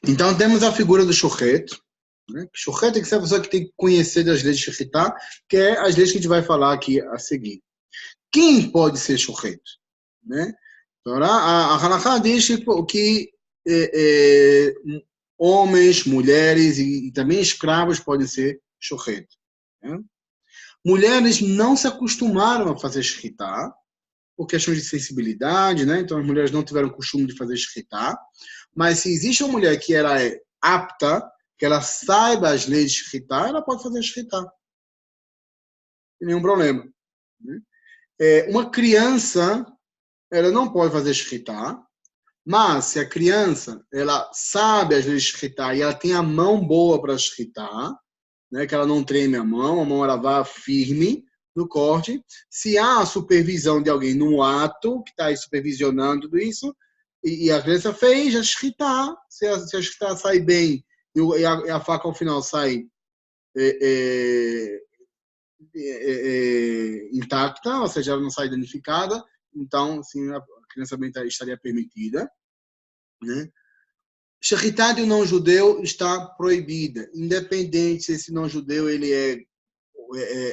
Então, temos a figura do shochet, né? Shochet é que é a pessoa que tem que conhecer das leis de Shechitá, que é as leis que a gente vai falar aqui a seguir. Quem pode ser shochet? Né? Então, a Halachá diz que homens, mulheres e também escravos podem ser shochet. Né? Mulheres não se acostumaram a fazer shechitá, por questões de sensibilidade, né? Então as mulheres não tiveram o costume de fazer shechitá. Mas se existe uma mulher que ela é apta, que ela saiba as leis de shechitá, ela pode fazer shechitá. Sem nenhum problema. Né? Uma criança, ela não pode fazer shechitá, mas se a criança ela sabe as leis de shechitá e ela tem a mão boa para shechitá, né, que ela não treme a mão ela vai firme no corte. Se há a supervisão de alguém no ato, que está aí supervisionando tudo isso, e a criança fez a shritá, se a shritá sai bem e a faca ao final sai intacta, ou seja, ela não sai danificada, então assim, a criança também estaria permitida. Né? Shechitá de um não-judeu está proibida, independente se esse não-judeu ele é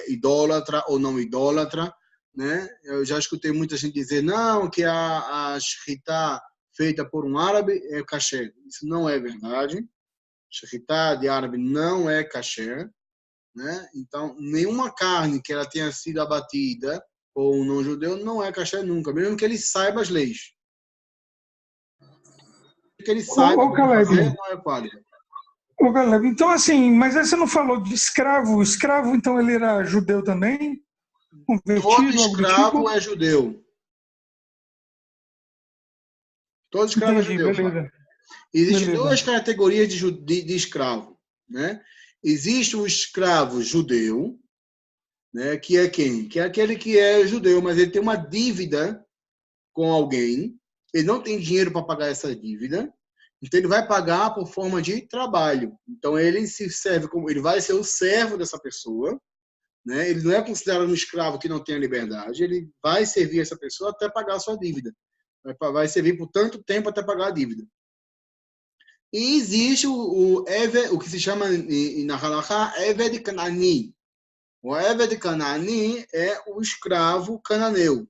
idólatra ou não idólatra, né? Eu já escutei muita gente dizer não, que a shechitá feita por um árabe é kasher. Isso não é verdade. Shechitá de árabe não é kasher, né? Então, nenhuma carne que ela tenha sido abatida por um não-judeu não é kasher nunca, mesmo que ele saiba as leis. Que ele saiba fazer não é válido. Ô, Caleb, então assim, mas aí você não falou de escravo. O escravo, então, ele era judeu também? Convertido, todo escravo tipo? É judeu. Todo escravo Entendi, é judeu. Beleza. Existem duas categorias de escravo. Né? Existe o escravo judeu, né? Que é quem? Que é aquele que é judeu, mas ele tem uma dívida com alguém, ele não tem dinheiro para pagar essa dívida, então ele vai pagar por forma de trabalho. Então ele se serve como, ele vai ser o servo dessa pessoa, né? Ele não é considerado um escravo que não tem a liberdade, ele vai servir essa pessoa até pagar a sua dívida. Vai servir por tanto tempo até pagar a dívida. E existe o que se chama na Halachá Eved Kanani. O Eved Kanani é o escravo cananeu.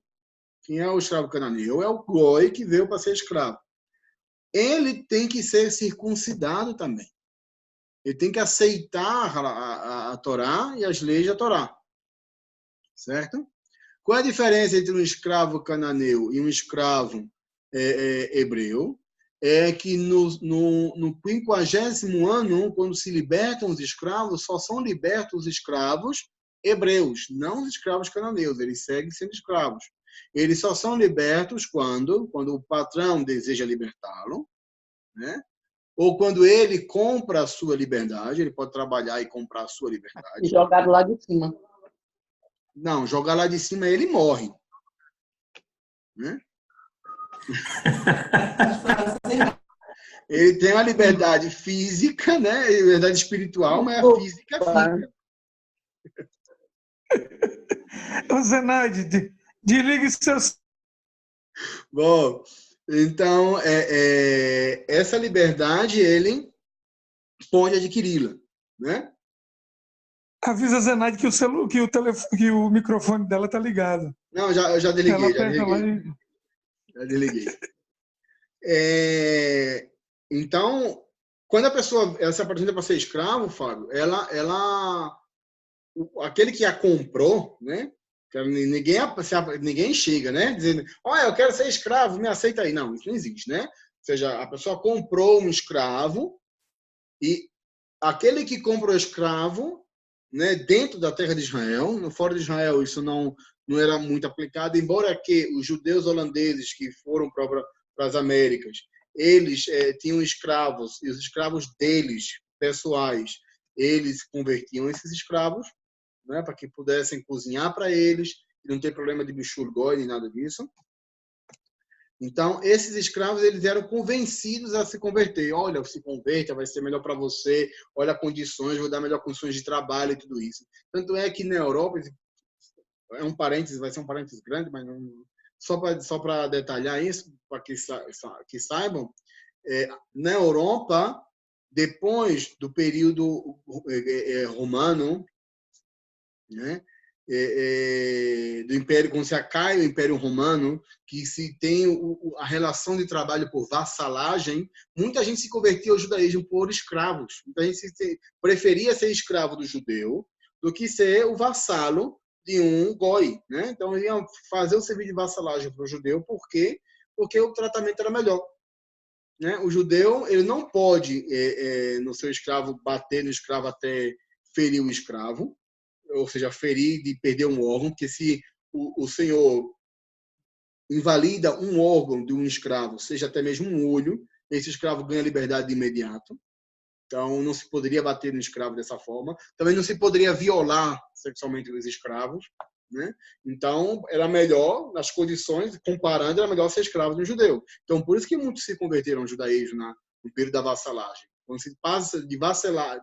Quem é o escravo cananeu? É o goi que veio para ser escravo. Ele tem que ser circuncidado também. Ele tem que aceitar a Torá e as leis da Torá. Certo? Qual é a diferença entre um escravo cananeu e um escravo hebreu? É que no 50º ano, quando se libertam os escravos, só são libertos os escravos hebreus, não os escravos cananeus. Eles seguem sendo escravos. Eles só são libertos quando o patrão deseja libertá-lo, né? Ou quando ele compra a sua liberdade, ele pode trabalhar e comprar a sua liberdade. E jogar lá de cima. Não, jogar lá de cima ele morre. Né? Ele tem uma liberdade física, né? Liberdade espiritual, mas a física fica. Ô, Zenaide, desligue seus... Bom, então, essa liberdade ele pode adquiri-la, né? Avisa a Zenaide que o microfone dela está ligado. Não, eu já desliguei. Já desliguei. Então, quando a pessoa se apresenta para ser escravo, Fábio, aquele que a comprou, né? Ninguém chega, né? Dizendo, olha, eu quero ser escravo, me aceita aí. Não, isso não existe, né? Ou seja, a pessoa comprou um escravo e aquele que comprou o escravo, né, dentro da terra de Israel, fora de Israel isso não era muito aplicado, embora que os judeus holandeses que foram para as Américas, eles tinham escravos, e os escravos deles, pessoais, eles convertiam esses escravos, né, para que pudessem cozinhar para eles, e não ter problema de bichur goi, nem nada disso. Então, esses escravos eles eram convencidos a se converter. Olha, se converta, vai ser melhor para você. Olha condições, vou dar melhor condições de trabalho e tudo isso. Tanto é que na Europa, vai ser um parênteses grande, mas não, só para detalhar isso, para que saibam, na Europa, depois do período romano, né? Do Império, quando se cai o Império Romano, que se tem a relação de trabalho por vassalagem, muita gente se convertia ao judaísmo por escravos. Muita gente preferia ser escravo do judeu do que ser o vassalo de um goi, né? Então, iam fazer o serviço de vassalagem para o judeu, por quê? Porque o tratamento era melhor. Né? O judeu, ele não pode, no seu escravo, bater no escravo até ferir o escravo, ou seja, ferir de perder um órgão, porque se o senhor invalida um órgão de um escravo, seja até mesmo um olho, esse escravo ganha liberdade de imediato. Então, não se poderia bater no escravo dessa forma. Também não se poderia violar sexualmente os escravos. Né? Então, era melhor, nas condições, comparando, era melhor ser escravo de um judeu. Então, por isso que muitos se converteram ao judaísmo no período da vassalagem. Quando se passa de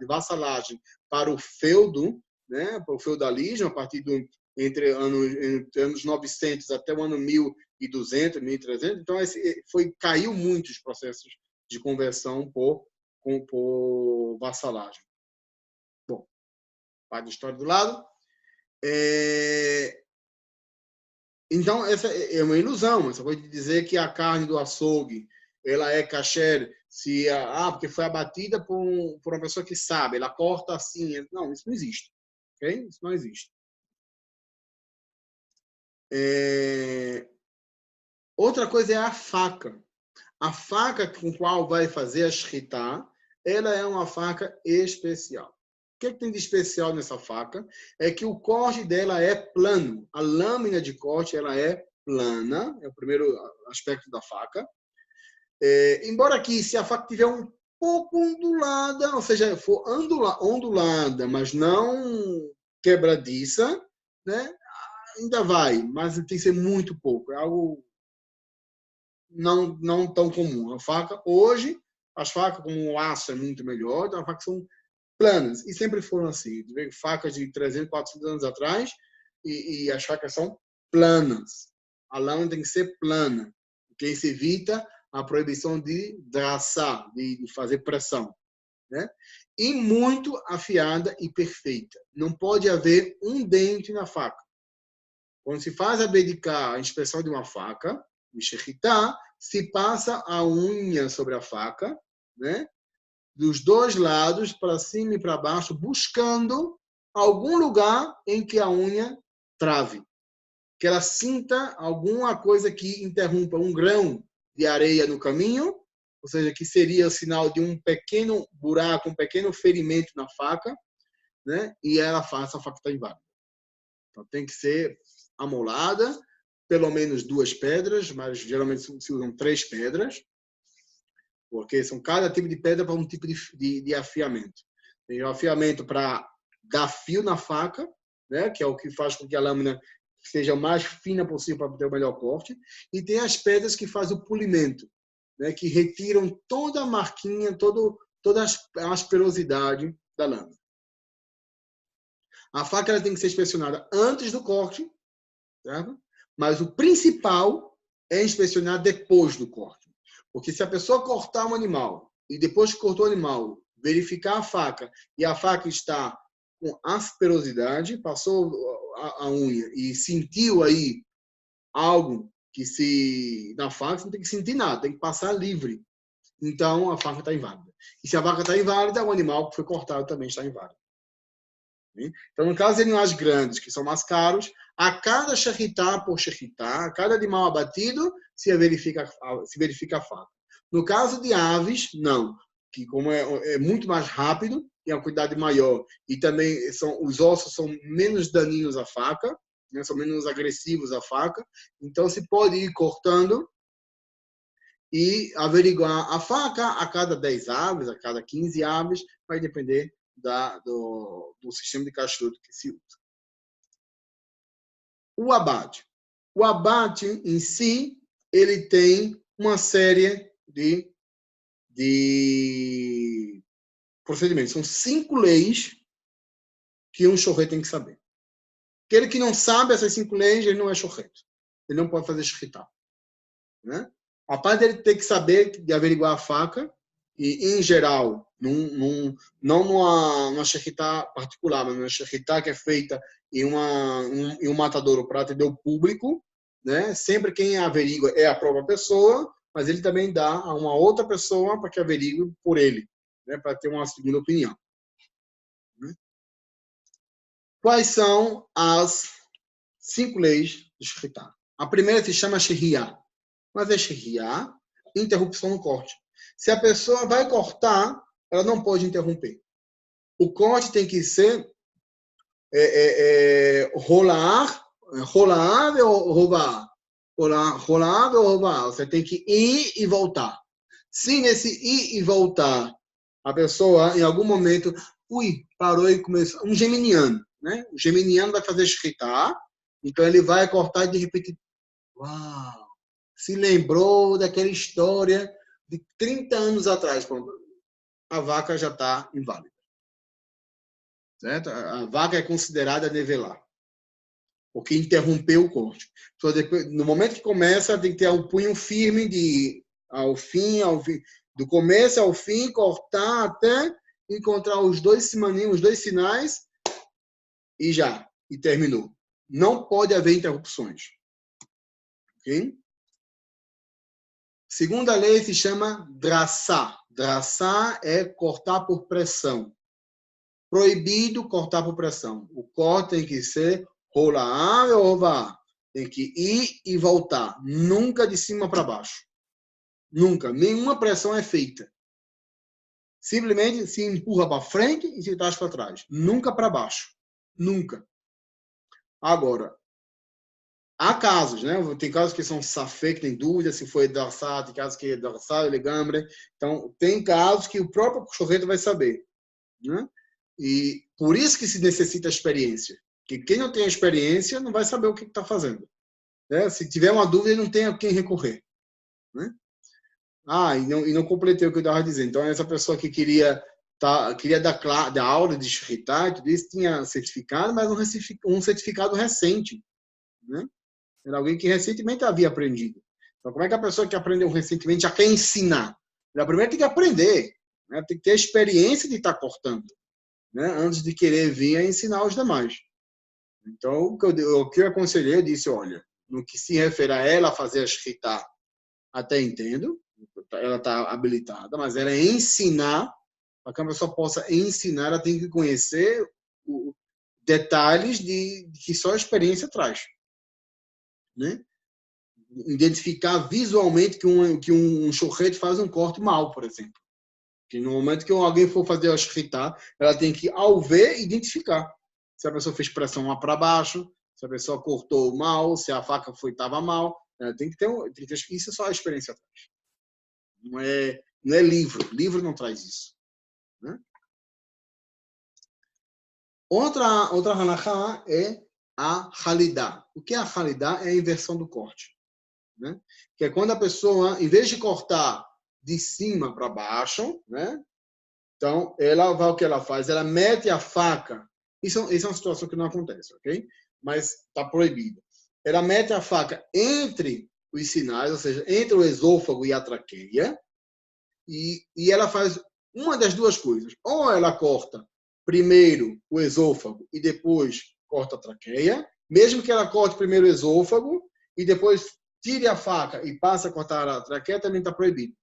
vassalagem para o feudo, né, para o feudalismo, a partir entre anos 900 até o ano 1200, 1300, então caiu muito os processos de conversão por vassalagem. Bom, parte da história do lado. Então, essa é uma ilusão, essa coisa de dizer que a carne do açougue ela é kasher, porque foi abatida por uma pessoa que sabe, ela corta assim. Não, isso não existe. Okay? Isso não existe. Outra coisa é a faca. A faca com a qual vai fazer a shritá, ela é uma faca especial. O que tem de especial nessa faca? É que o corte dela é plano. A lâmina de corte ela é plana. É o primeiro aspecto da faca. Embora que se a faca tiver um pouco ondulada, ou seja, for ondulada, mas não quebradiça, né? Ainda vai, mas tem que ser muito pouco. É algo não tão comum. A faca, hoje, as facas como o aço é muito melhor, então as facas são planas, e sempre foram assim. Facas de 300, 400 anos atrás, e as facas são planas. A lâmina tem que ser plana, porque isso evita a proibição de draçar, de fazer pressão. Né? E muito afiada e perfeita. Não pode haver um dente na faca. Quando se faz a inspeção de uma faca, o shechitá, se passa a unha sobre a faca, né? Dos dois lados, para cima e para baixo, buscando algum lugar em que a unha trave. Que ela sinta alguma coisa que interrompa um grão de areia no caminho, ou seja, que seria o sinal de um pequeno buraco, um pequeno ferimento na faca, né? E essa faca está inválida. Então tem que ser amolada, pelo menos 2 pedras, mas geralmente se usam 3 pedras, porque são cada tipo de pedra para um tipo de afiamento. Tem o afiamento para dar fio na faca, né, que é o que faz com que a lâmina seja o mais fina possível para ter o melhor corte, e tem as pedras que fazem o polimento, né, que retiram toda a marquinha, toda a asperosidade da lâmina. A faca ela tem que ser inspecionada antes do corte, certo? Mas o principal é inspecionar depois do corte. Porque se a pessoa cortar um animal e depois que cortou o animal, verificar a faca e a faca está com asperosidade, passou a unha e sentiu aí algo na faca, você não tem que sentir nada, tem que passar livre. Então a faca está inválida. E se a faca está inválida, o animal que foi cortado também está inválido. Então, no caso de animais grandes, que são mais caros, a cada shechitá por shechitá, a cada animal abatido, se verifica a faca. No caso de aves, não. Que como é muito mais rápido, tem uma quantidade maior, e também os ossos são menos daninhos à faca, né, são menos agressivos à faca, então se pode ir cortando e averiguar a faca a cada 10 aves, a cada 15 aves, vai depender do sistema de cachudo que se usa. O abate. O abate em si, ele tem uma série de procedimentos. São 5 leis que um shochet tem que saber. Aquele que não sabe essas 5 leis, ele não é shochet. Ele não pode fazer shritá. Né? A parte dele ter que saber de averiguar a faca, e, em geral, Não numa shechitá particular, mas numa shechitá que é feita em um matadouro para atender o público, né? Sempre quem averigua é a própria pessoa, mas ele também dá a uma outra pessoa para que averigue por ele, né? Para ter uma segunda opinião. Né? Quais são as 5 leis do shechitá? A primeira se chama shehiyah. Mas é shehiyah, interrupção no corte. Se a pessoa vai cortar, ela não pode interromper. O corte tem que ser rolar ou roubar. Rolar ou roubar. Você tem que ir e voltar. Se nesse ir e voltar, a pessoa, em algum momento, parou e começou. Um geminiano, né? O geminiano vai fazer shechitá, então ele vai cortar e de repente, uau, se lembrou daquela história de 30 anos atrás. A vaca já está inválida. Certo? A vaca é considerada nevelar, porque interrompeu o corte. Então, depois, no momento que começa, tem que ter um punho firme ao fim, do começo ao fim, cortar até encontrar os 2 simanim, os 2 sinais, e terminou. Não pode haver interrupções. Ok? Segunda lei se chama draçá. Draçá é cortar por pressão. Proibido cortar por pressão. O corte tem que ser rolar ou rovar. Tem que ir e voltar. Nunca de cima para baixo. Nunca. Nenhuma pressão é feita. Simplesmente se empurra para frente e se traz para trás. Nunca para baixo. Nunca. Agora, há casos, né? Tem casos que são safé, que tem dúvida se foi darçá, tem casos que é darçá, legambre. Então, tem casos que o próprio chorreto vai saber, né? E por isso que se necessita experiência. Porque quem não tem experiência não vai saber o que está fazendo. Né? Se tiver uma dúvida, não tem a quem recorrer. Né? E não completei o que eu estava dizendo. Então, essa pessoa que queria dar aula de shechitá, tudo isso tinha certificado, mas um certificado recente. Né? Era alguém que recentemente havia aprendido. Então, como é que a pessoa que aprendeu recentemente já quer ensinar? Ela primeiro tem que aprender. Né? Tem que ter a experiência de estar cortando. Né, antes de querer vir a ensinar os demais. Então, o que eu aconselhei, eu disse, olha, no que se refere a ela fazer a shechitá, até entendo, ela está habilitada, mas ela ensinar, para que a pessoa possa ensinar, ela tem que conhecer detalhes de que só a experiência traz. Né? Identificar visualmente que um chorrete faz um corte mal, por exemplo. Que no momento que alguém for fazer a shechitá, ela tem que, ao ver, identificar. Se a pessoa fez pressão lá para baixo, se a pessoa cortou mal, se a faca estava mal. Tem que ter isso é só a experiência atrás. Não é livro. Livro não traz isso. Né? Outra halachá é a halidá. O que é a halidá? É a inversão do corte. Né? Que é quando a pessoa, em vez de cortar de cima para baixo, né? Então, o que ela faz? Ela mete a faca. Isso é uma situação que não acontece, ok? Mas está proibido. Ela mete a faca entre os sinais, ou seja, entre o esôfago e a traqueia, e ela faz uma das duas coisas. Ou ela corta primeiro o esôfago e depois corta a traqueia, mesmo que ela corte primeiro o esôfago e depois tire a faca e passe a cortar a traqueia, também está proibido.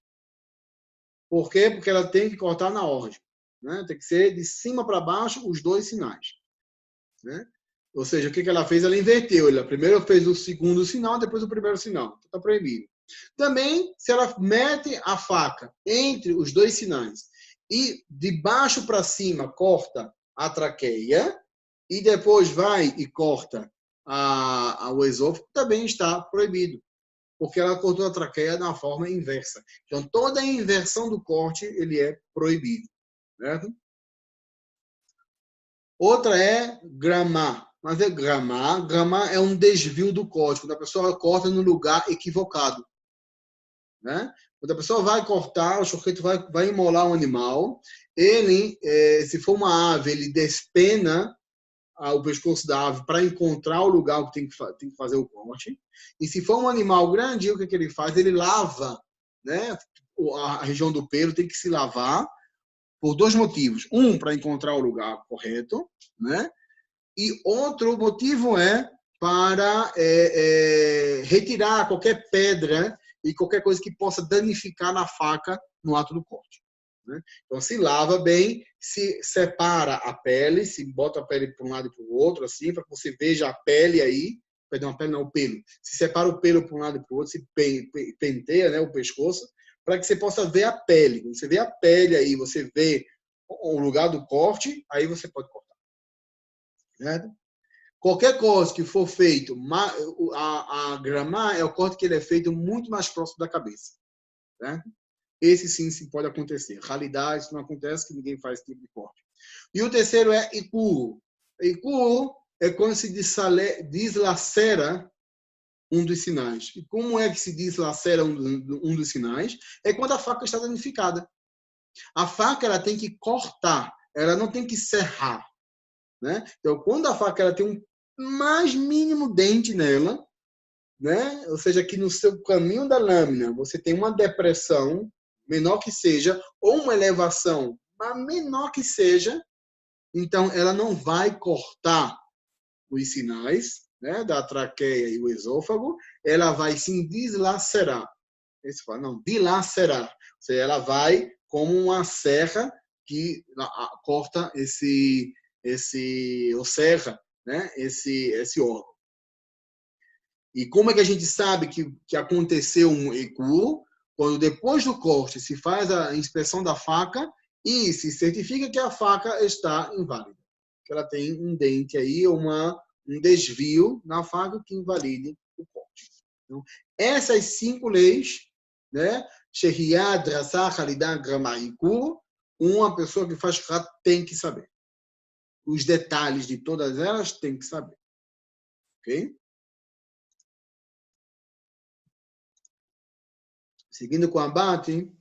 Por quê? Porque ela tem que cortar na ordem. Né? Tem que ser de cima para baixo os 2 sinais. Né? Ou seja, o que ela fez? Ela inverteu. Ela primeiro fez o segundo sinal, depois o primeiro sinal. Está proibido. Também, se ela mete a faca entre os 2 sinais e de baixo para cima corta a traqueia e depois vai e corta o esôfago, também está proibido. Porque ela cortou a traqueia de uma forma inversa. Então, toda a inversão do corte, ele é proibido. Certo? Outra é gramar. Mas é gramar. Gramar é um desvio do corte, quando a pessoa corta no lugar equivocado. Né? Quando a pessoa vai cortar, o chorreto vai imolar um animal, ele, se for uma ave, ele despena o pescoço da ave para encontrar o lugar que tem que fazer o corte. E se for um animal grande, o que ele faz? Ele lava, né? A região do pelo tem que se lavar por dois motivos. Um, para encontrar o lugar correto, né? E outro motivo é para retirar qualquer pedra e qualquer coisa que possa danificar na faca no ato do corte. Né? Então, se lava bem, se separa a pele, se bota a pele para um lado e para o outro, assim, para que você veja a pele aí, perdão, a pele não, o pelo. Se separa o pelo para um lado e para o outro, se penteia, né, o pescoço, para que você possa ver a pele. Quando você vê a pele aí, você vê o lugar do corte, aí você pode cortar. Certo? Qualquer coisa que for feito, a gramar é o corte que ele é feito muito mais próximo da cabeça. Certo? Esse sim pode acontecer. Realidade, isso não acontece, que ninguém faz esse tipo de corte. E o terceiro é ikuru. Ikuru é quando se deslacera um dos sinais. E como é que se deslacera um dos sinais? É quando a faca está danificada. A faca ela tem que cortar, ela não tem que serrar. Né? Então, quando a faca ela tem um mais mínimo dente nela, né? Ou seja, que no seu caminho da lâmina você tem uma depressão, menor que seja, ou uma elevação, mas menor que seja, então ela não vai cortar os sinais, né, da traqueia e o esôfago, ela vai sim deslacerar. Esse fala, não, dilacerar. Ou seja, ela vai como uma serra que corta ou serra, né, esse órgão. E como é que a gente sabe que aconteceu um ecuo? Quando depois do corte se faz a inspeção da faca e se certifica que a faca está inválida. Que ela tem um dente aí, um desvio na faca que invalide o corte. Então, essas 5 leis, né? Shehiyah, Drassah, Halidah, Gramar e Ecuo, uma pessoa que faz Shkhat tem que saber. Os detalhes de todas elas tem que saber. Ok? Seguindo com o abate,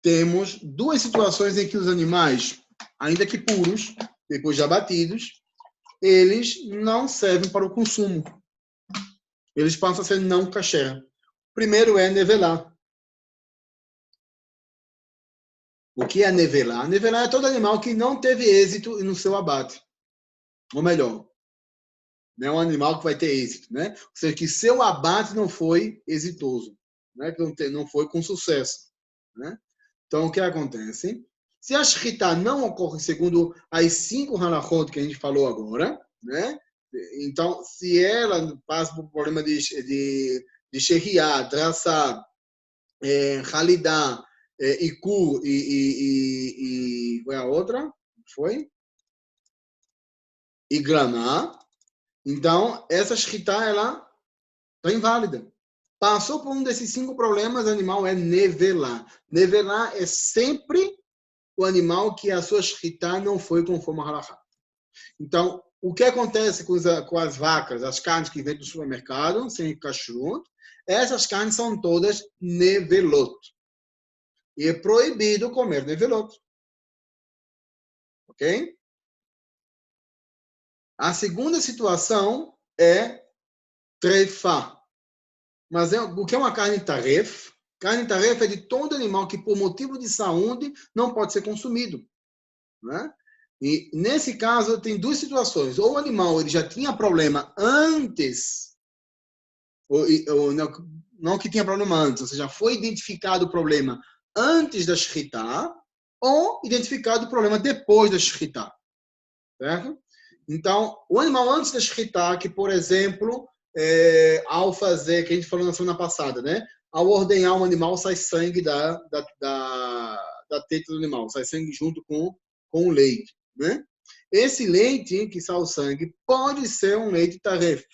temos 2 situações em que os animais, ainda que puros, depois de abatidos, eles não servem para o consumo. Eles passam a ser não kasher. Primeiro é nevelar. O que é nevelar? Nevelar é todo animal que não teve êxito no seu abate. Ou melhor, não é um animal que vai ter êxito, né? Ou seja, que seu abate não foi exitoso, né? Que não foi com sucesso, né? Então, o que acontece? Se a shritá não ocorre segundo as 5 halachot que a gente falou agora, né? Então, se ela passa por problema de shehiyah, drassah, halidá, iku e qual é a outra? Foi? E gramá. Então, essa shritá, ela está inválida. Passou por um desses 5 problemas, o animal é nevelar. Nevelar é sempre o animal que a sua shritá não foi conforme a halachá. Então, o que acontece com as vacas, as carnes que vêm do supermercado, sem kashrut, essas carnes são todas nevelot. E é proibido comer nevelot. Ok? A segunda situação é trefá. Mas o que é uma carne taref? Carne taref é de todo animal que, por motivo de saúde, não pode ser consumido. Né? E, nesse caso, tem 2 situações. Ou o animal ele já tinha problema antes, ou não que tinha problema antes, ou seja, foi identificado o problema antes da shritá, ou identificado o problema depois da shritá. Certo? Então, o animal antes da shritá, que, por exemplo, ao fazer, que a gente falou na semana passada, né? Ao ordenhar um animal, sai sangue da teta do animal, sai sangue junto com o leite, né? Esse leite que sai o sangue pode ser um leite taref,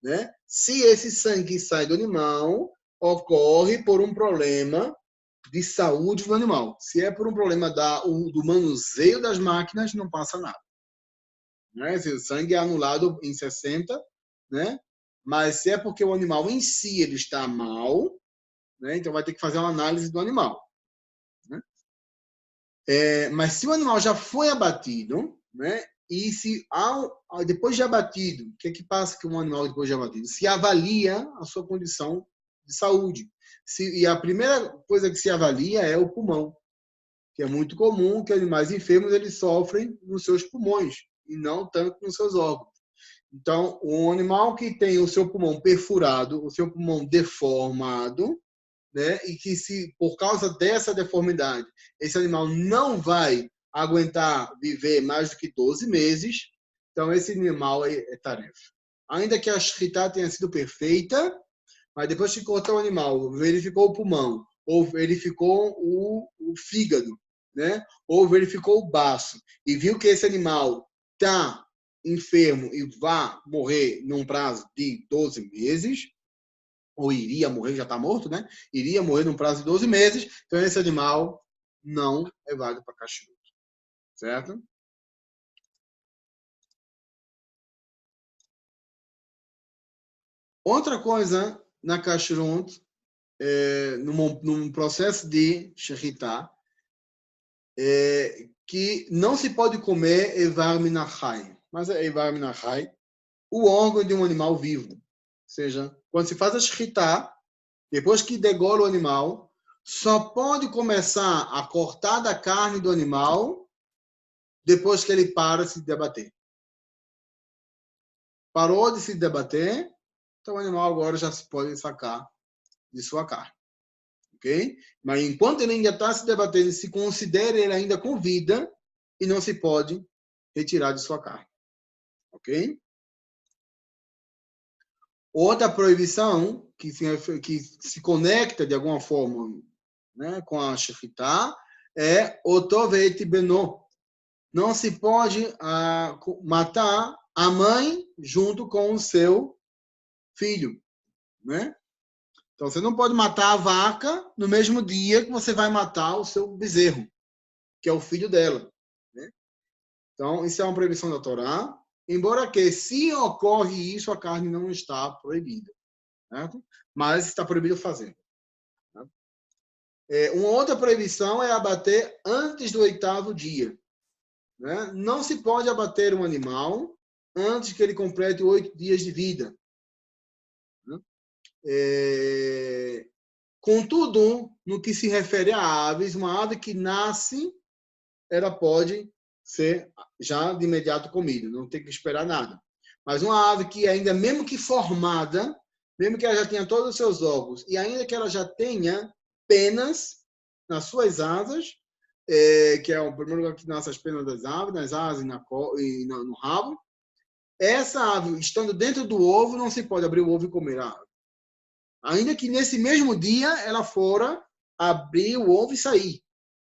né? Se esse sangue sai do animal, ocorre por um problema de saúde do animal. Se é por um problema do manuseio das máquinas, não passa nada. Né? Se o sangue é anulado em 60, né? Mas se é porque o animal em si ele está mal, né? Então vai ter que fazer uma análise do animal. Né? Mas se o animal já foi abatido, né? E se depois de abatido, o que passa com um animal depois de abatido? Se avalia a sua condição de saúde. E a primeira coisa que se avalia é o pulmão. que é muito comum que animais enfermos eles sofrem nos seus pulmões e não tanto nos seus órgãos. Então, um animal que tem o seu pulmão perfurado, o seu pulmão deformado, né, e que se por causa dessa deformidade, esse animal não vai aguentar viver mais do que 12 meses, então esse animal é tarefa. Ainda que a shritá tenha sido perfeita, mas depois que cortou o animal, verificou o pulmão, ou verificou o fígado, né? Ou verificou o baço, e viu que esse animal está enfermo e vai morrer num prazo de 12 meses, ou iria morrer, já está morto, né? Iria morrer num prazo de 12 meses, então esse animal não é válido para cachorro, certo? Outra coisa na kashrut, num processo de shechitá, que não se pode comer Evar Minachai. Mas é Evar Minachai, o órgão de um animal vivo. Ou seja, quando se faz a shechitá, depois que degola o animal, só pode começar a cortar da carne do animal depois que ele para de se debater. Parou de se debater, então o animal agora já se pode sacar de sua carne. Ok? Mas enquanto ele ainda está se debatendo, se considera ele ainda com vida e não se pode retirar de sua carne. Ok? Outra proibição que se conecta de alguma forma, né, com a shechitá é otoveit beno. Não se pode matar a mãe junto com o seu filho, né? Então, você não pode matar a vaca no mesmo dia que você vai matar o seu bezerro, que é o filho dela, né? Então, isso é uma proibição da Torá, embora que, se ocorre isso, a carne não está proibida, certo? Mas está proibido fazer. Certo? Uma outra proibição é abater antes do 8º dia, né? Não se pode abater um animal antes que ele complete 8 dias de vida, né? Contudo, no que se refere a aves, uma ave que nasce, ela pode ser já de imediato comida, não tem que esperar nada. Mas uma ave que ainda, mesmo que formada, mesmo que ela já tenha todos os seus órgãos, e ainda que ela já tenha penas nas suas asas, que é o primeiro lugar que nasce as penas das aves, nas asas e no rabo, essa ave, estando dentro do ovo, não se pode abrir o ovo e comer a ave. Ainda que nesse mesmo dia ela fora abrir o ovo e sair.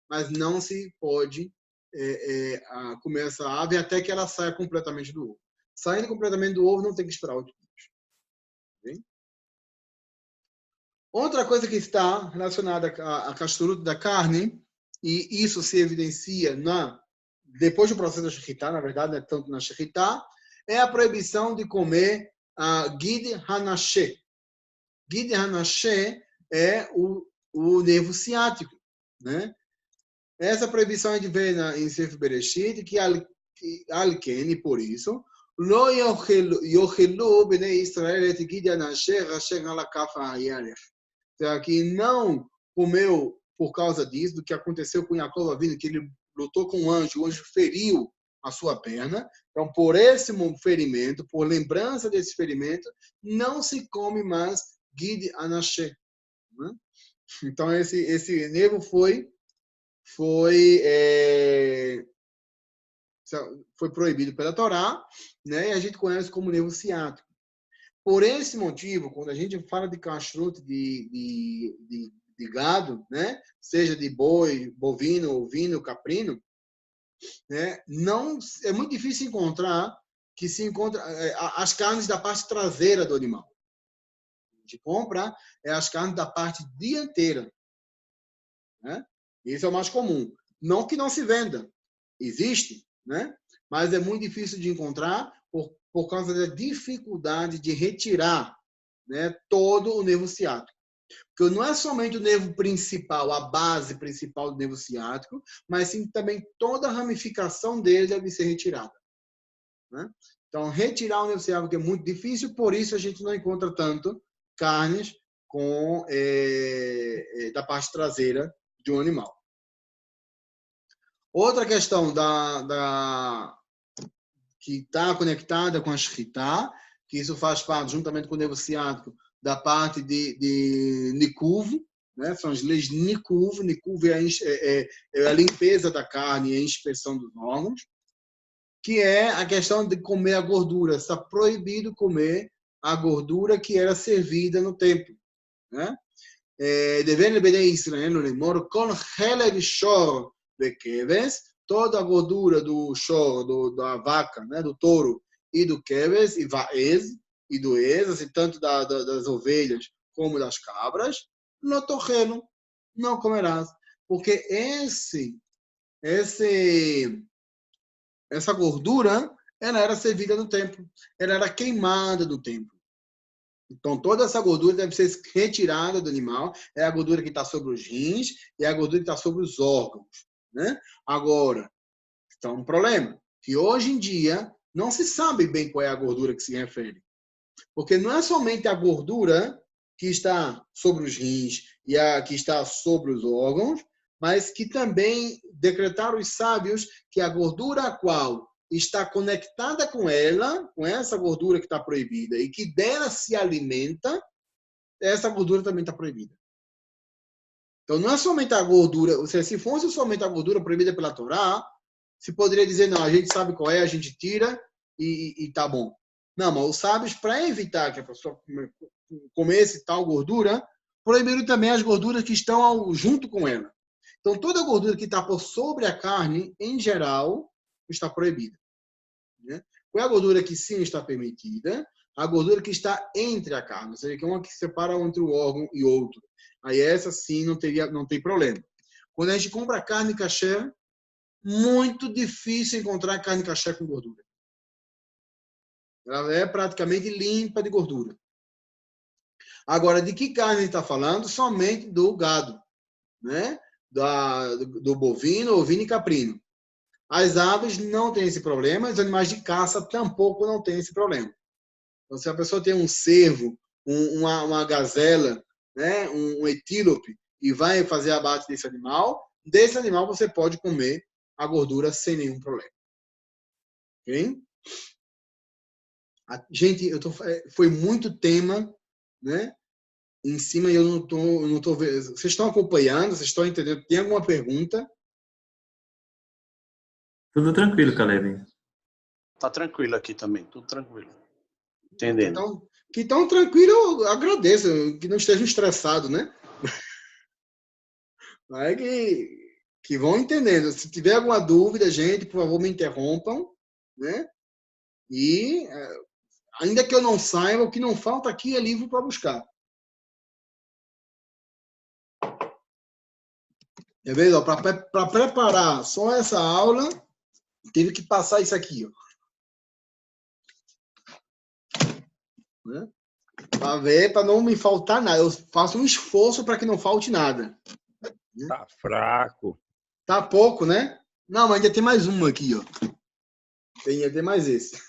Mas não se pode comer essa ave até que ela saia completamente do ovo. Saindo completamente do ovo, não tem que esperar 8 dias. Okay? Outra coisa que está relacionada à kashrut da carne, e isso se evidencia depois do processo da shechitá, na verdade, né, tanto na shechitá, é a proibição de comer a gid hanashé. Gid hanashé é o nervo ciático, né? Essa proibição a gente vê em Sefer Bereshit, que Alken, por isso, Lo yochelu bnei Israel et gid hanashé asher ala kaf ha'yarech. Que não comeu por causa disso, do que aconteceu com Jacob Avinu, que ele lutou com o anjo feriu a sua perna. Então, por esse ferimento, por lembrança desse ferimento, não se come mais Gid Anashé. Né? Então, esse nervo foi proibido pela Torá, né? E a gente conhece como nervo ciático. Por esse motivo, quando a gente fala de kashrut de gado, né? Seja de boi, bovino, ovino, caprino, né? Não, é muito difícil encontrar que se encontra as carnes da parte traseira do animal. A gente compra as carnes da parte dianteira, né? Isso é o mais comum. Não que não se venda, existe, né? Mas é muito difícil de encontrar por causa da dificuldade de retirar, né, todo o nervo ciático. Porque não é somente o nervo principal, a base principal do nervo ciático, mas sim também toda a ramificação dele deve ser retirada. Né? Então, retirar o nervo ciático é muito difícil, por isso a gente não encontra tanto carnes da parte traseira de um animal. Outra questão que está conectada com a Shritá, que isso faz parte, juntamente com o negociado, da parte de Nikuv, né? São as leis Nikuv. Nikuv é a limpeza da carne e a inspeção dos órgãos, que é a questão de comer a gordura. Está proibido comer a gordura que era servida no templo, né? Devendo bem Israel, lemor com chelev shor bekeves, toda a gordura do shor, da vaca, né, do touro e do keves e vaez e do ex, assim, tanto das ovelhas como das cabras, no torreno, não comerás, porque essa gordura, ela era servida no templo, ela era queimada do templo. Então, toda essa gordura deve ser retirada do animal. É a gordura que está sobre os rins e é a gordura que está sobre os órgãos, né? Agora, está um problema, que hoje em dia não se sabe bem qual é a gordura que se refere. Porque não é somente a gordura que está sobre os rins e a que está sobre os órgãos, mas que também decretaram os sábios que a gordura a qual está conectada com ela, com essa gordura que está proibida, e que dela se alimenta, essa gordura também está proibida. Então, não é somente a gordura, se fosse somente a gordura proibida pela Torá, se poderia dizer, não, a gente sabe qual é, a gente tira e tá bom. Não, mas os sábios, para evitar que a pessoa comesse tal gordura, proibiram também as gorduras que estão junto com ela. Então, toda a gordura que está por sobre a carne, em geral, está proibida. Né? Qual é a gordura que sim está permitida? A gordura que está entre a carne, ou seja, que é uma que separa entre um órgão e outro. Aí essa sim não tem problema. Quando a gente compra carne kasher, muito difícil encontrar carne kasher com gordura. Ela é praticamente limpa de gordura. Agora, de que carne a gente está falando? Somente do gado, né? Do bovino, ovino e caprino. As aves não têm esse problema, os animais de caça tampouco não têm esse problema. Então, se a pessoa tem um cervo, uma gazela, né, um etílope, e vai fazer abate desse animal você pode comer a gordura sem nenhum problema. Ok? Gente, foi muito tema, né? Em cima e eu não tô vendo. Vocês estão acompanhando? Vocês estão entendendo? Tem alguma pergunta? Tudo tranquilo, Caleb. Tá tranquilo aqui também, tudo tranquilo. Entendendo. Que tão tranquilo, eu agradeço, que não estejam estressados, né? Mas que vão entendendo. Se tiver alguma dúvida, gente, por favor, me interrompam, né? E ainda que eu não saiba, o que não falta aqui é livro para buscar. É verdade, para preparar só essa aula, tive que passar isso aqui, ó. Né? Para ver, para não me faltar nada. Eu faço um esforço para que não falte nada. Tá fraco. Tá pouco, né? Não, mas ainda tem mais um aqui, ó. Tem mais esse.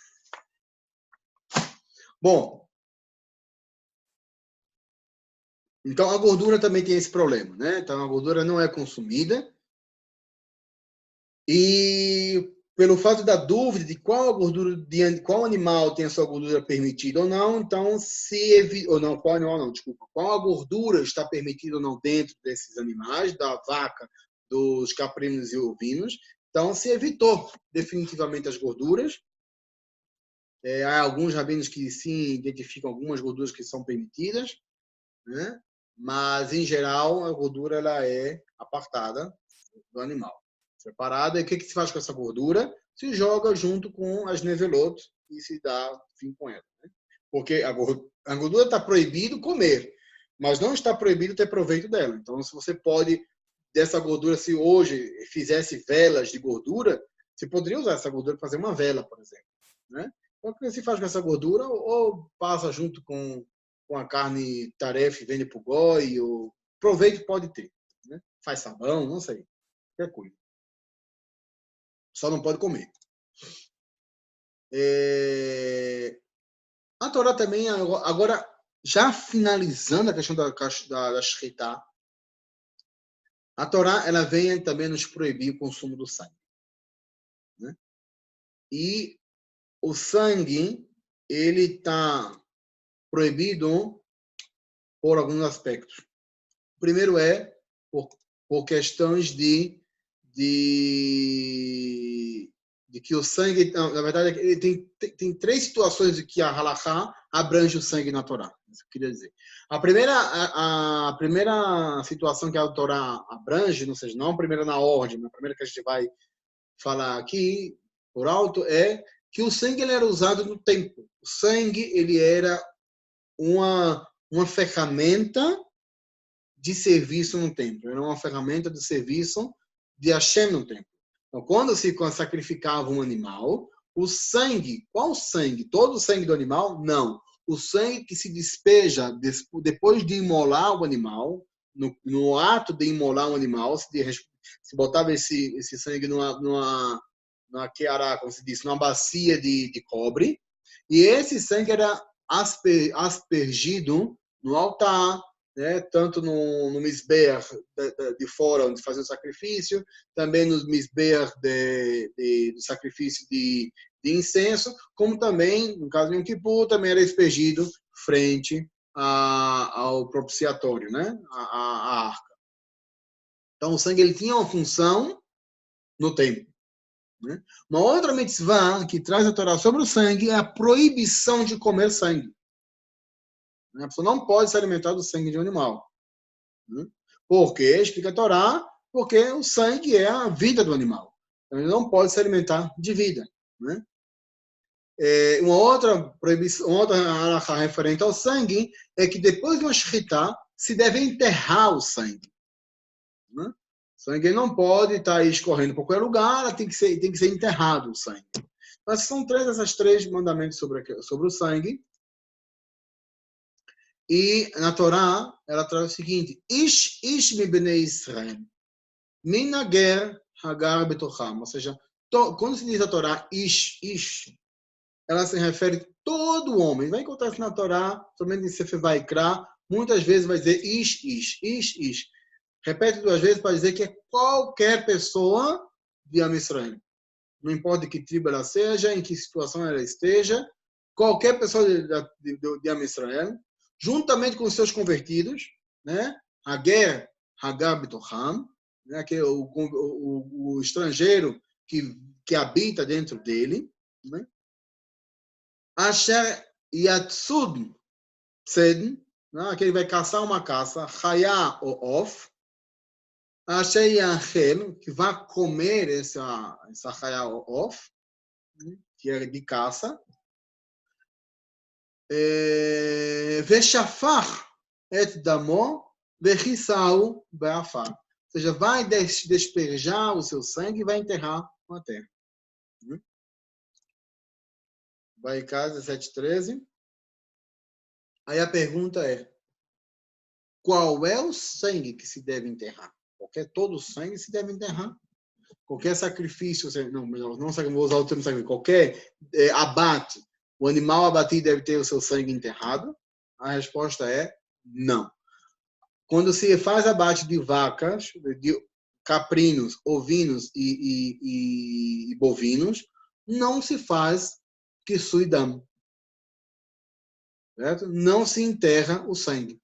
Bom. Então, a gordura também tem esse problema, né? Então, a gordura não é consumida. E pelo fato da dúvida de qual a gordura, qual animal tem a sua gordura permitida ou não, então qual animal não, desculpa, qual a gordura está permitida ou não dentro desses animais, da vaca, dos caprinos e ovinos, então se evitou definitivamente as gorduras. Há alguns rabinos que sim identificam algumas gorduras que são permitidas, né? Mas em geral a gordura ela é apartada do animal. Separada, e o que se faz com essa gordura? Se joga junto com as nevelotes e se dá fim com ela. Né? Porque a gordura está proibido comer, mas não está proibido ter proveito dela. Então, se você pode, dessa gordura, se hoje fizesse velas de gordura, você poderia usar essa gordura para fazer uma vela, por exemplo. Né? Então, o que se faz com essa gordura? Ou passa junto com a carne tarefa e vende para o goi, ou proveito pode ter. Né? Faz sabão, não sei. Qualquer coisa. Só não pode comer. A Torá também, agora, já finalizando a questão da Shritá, A Torá, ela vem também nos proibir o consumo do sangue, né? E o sangue, ele está proibido por alguns aspectos. O primeiro é por questões de que o sangue, na verdade, ele tem três situações em que a halakha abrange o sangue na Torá. Isso que eu queria dizer. A primeira situação que a Torá abrange, não seja, não a primeira na ordem, mas a primeira que a gente vai falar aqui, por alto, é que o sangue ele era usado no templo. O sangue ele era uma ferramenta de serviço no templo. Era uma ferramenta de serviço de Hashem no templo. Então, quando se sacrificava um animal, o sangue, qual sangue? Todo o sangue do animal? Não. O sangue que se despeja depois de imolar o animal, no ato de imolar o animal, se botava esse sangue numa queará, como se diz, numa bacia de cobre, e esse sangue era aspergido no altar, né? Tanto no misber de fora, onde fazia o sacrifício, também no misber do sacrifício de incenso, como também, no caso de Yom Kippur, também era aspergido frente ao propiciatório, né? A arca. Então, o sangue ele tinha uma função no templo. Né? Uma outra mitzvah que traz a Torá sobre o sangue é a proibição de comer sangue. A pessoa não pode se alimentar do sangue de um animal. Por quê? Explica a Torá, porque o sangue é a vida do animal. Então, ele não pode se alimentar de vida. Né? Uma outra proibição, outra halakha referente ao sangue é que depois de uma shritá, se deve enterrar o sangue. Né? O sangue não pode estar escorrendo por qualquer lugar, tem que ser enterrado o sangue. Mas são esses três mandamentos sobre o sangue. E na Torá, ela traz o seguinte: Ish mi bnei Israel, min hager hagar betocham. Ou seja, quando se diz a Torá ish, ela se refere a todo homem. Vai encontrar isso na Torá, somente em Sefer Vaikra, muitas vezes vai dizer ish. Repete 2 vezes para dizer que é qualquer pessoa de Am Israel. Não importa que tribo ela seja, em que situação ela esteja, qualquer pessoa de Am Israel, juntamente com os seus convertidos, né? Hager, Hagar Betocham, né? Que é o estrangeiro que habita dentro dele, né? Asher Yatsud Tzed, né? Que ele vai caçar uma caça, Chaya ou Of, Asher Yachel, que vai comer essa Chaya ou Of, né? Que é de caça, Veshafach et damo vechisau be'afar. Ou seja, vai despejar o seu sangue e vai enterrar com a terra. Vai em casa, 7:13. Aí a pergunta é: qual é o sangue que se deve enterrar? Todo sangue se deve enterrar. Qualquer sacrifício, não vou usar o termo sacrifício, qualquer abate, o animal abatido deve ter o seu sangue enterrado? A resposta é não. Quando se faz abate de vacas, de caprinos, ovinos e bovinos, não se faz kisui dam. Certo? Não se enterra o sangue.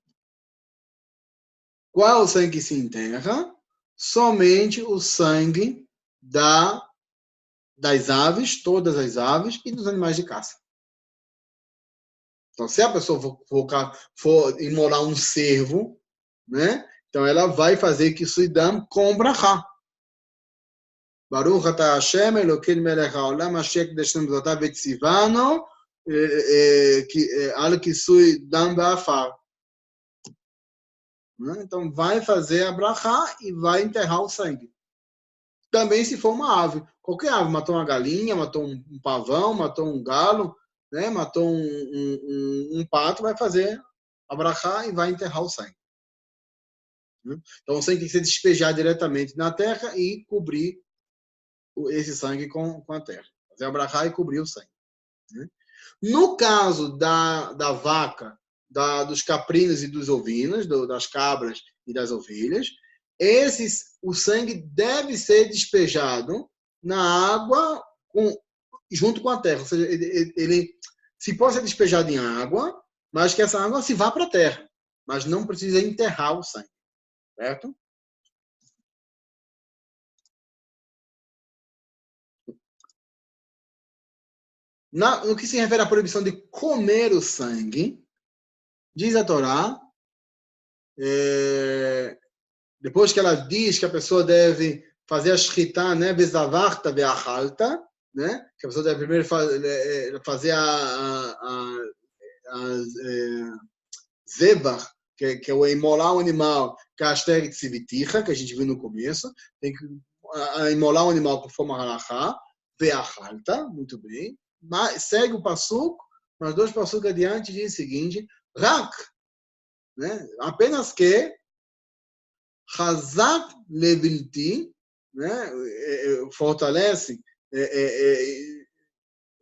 Qual é o sangue que se enterra? Somente o sangue das aves, todas as aves e dos animais de caça. Então, se a pessoa for imolar um cervo, né? Então ela vai fazer que suidam com brachá. Baruch atah Hashem Elokeinu melech haolam asher kideshanu b'zotav v'tzivanu al kisui dam ba'afar. Então vai fazer a brachá e vai enterrar o sangue. Também se for uma ave. Qualquer ave matou uma galinha, matou um pavão, matou um galo, né? Matou um pato, vai fazer a brachá e vai enterrar o sangue. Então o sangue tem que ser despejado diretamente na terra e cobrir esse sangue com a terra. Fazer a brachá e cobrir o sangue. No caso da vaca, dos caprinos e dos ovinos, das cabras e das ovelhas, o sangue deve ser despejado na água junto com a terra. Ou seja, ele se pode ser despejado em água, mas que essa água se vá para a terra. Mas não precisa enterrar o sangue. Certo? No que se refere à proibição de comer o sangue, diz a Torá, depois que ela diz que a pessoa deve fazer a shritá, né, bezavarta ve'achalta, né, que a pessoa deve primeiro fazer a zebach, que é o imolar o animal, kasher tziviticha, que a gente viu no começo, tem que imolar o animal conforme a halachá, ve'achalta, muito bem. Mas segue o passuco, mas 2 passucos adiante diz o seguinte, rak, né? Apenas que Hazak levilti, né? Fortalece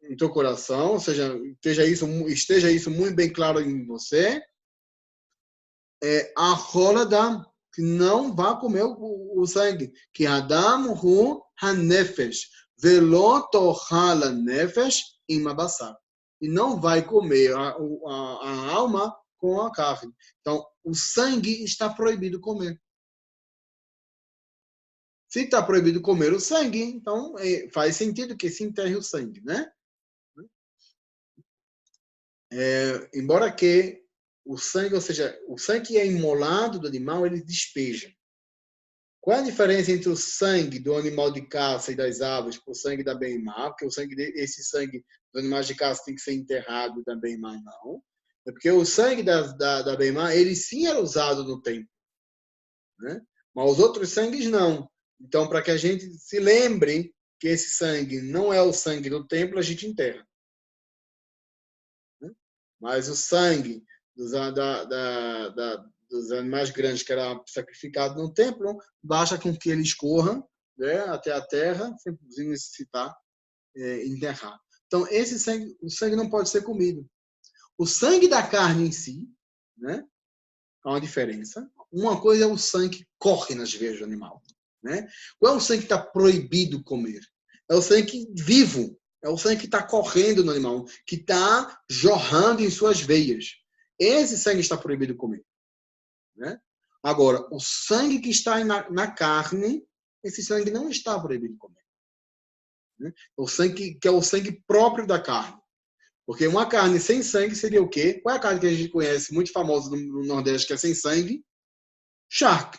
em teu coração, ou seja, esteja isso muito bem claro em você, a rola que não vá comer o sangue, que Adam hu hanefesh, velo tochal hanefesh im abasar. E não vai comer a alma com a carne. Então, o sangue está proibido comer. Se está proibido comer o sangue, então faz sentido que se enterre o sangue, né? Embora que o sangue, ou seja, o sangue que é imolado do animal, ele despeja. Qual é a diferença entre o sangue do animal de caça e das aves para o sangue da beimá? Porque esse sangue dos animais de caça tem que ser enterrado, da beimá não. É porque o sangue da beimá, ele sim era usado no templo, né? Mas os outros sangues não. Então, para que a gente se lembre que esse sangue não é o sangue do templo, a gente enterra. Mas o sangue dos animais grandes que era sacrificado no templo, basta com que ele escorra, né, até a terra, sem necessitar enterrar. Então, o sangue não pode ser comido. O sangue da carne em si, né, há uma diferença. Uma coisa é o sangue que corre nas veias do animal. Né? Qual é o sangue que está proibido comer? É o sangue vivo. É o sangue que está correndo no animal, que está jorrando em suas veias. Esse sangue está proibido comer. Né? Agora, o sangue que está na carne, esse sangue não está proibido comer. Né? O sangue que é o sangue próprio da carne. Porque uma carne sem sangue seria o quê? Qual é a carne que a gente conhece, muito famosa no Nordeste, que é sem sangue? Charque.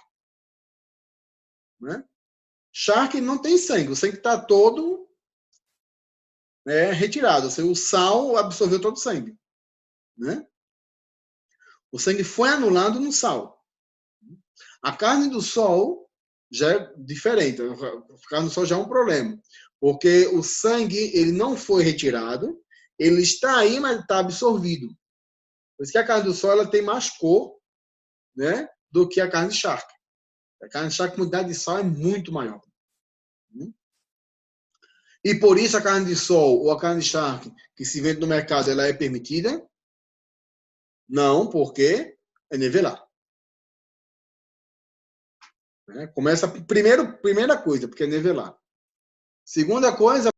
Né? Charque não tem sangue. O sangue está todo retirado. O sal absorveu todo o sangue. Né? O sangue foi anulado no sal. A carne do sol já é diferente. A carne do sol já é um problema. Porque o sangue ele não foi retirado, ele está aí, mas está absorvido. Por isso que a carne do sol ela tem mais cor, né, do que a carne de charque. A carne de charque, a quantidade de sal é muito maior. E por isso a carne de sol ou a carne de charque que se vende no mercado, ela é permitida? Não, porque é nivelar. Começa primeira coisa, porque é nivelar. Segunda coisa,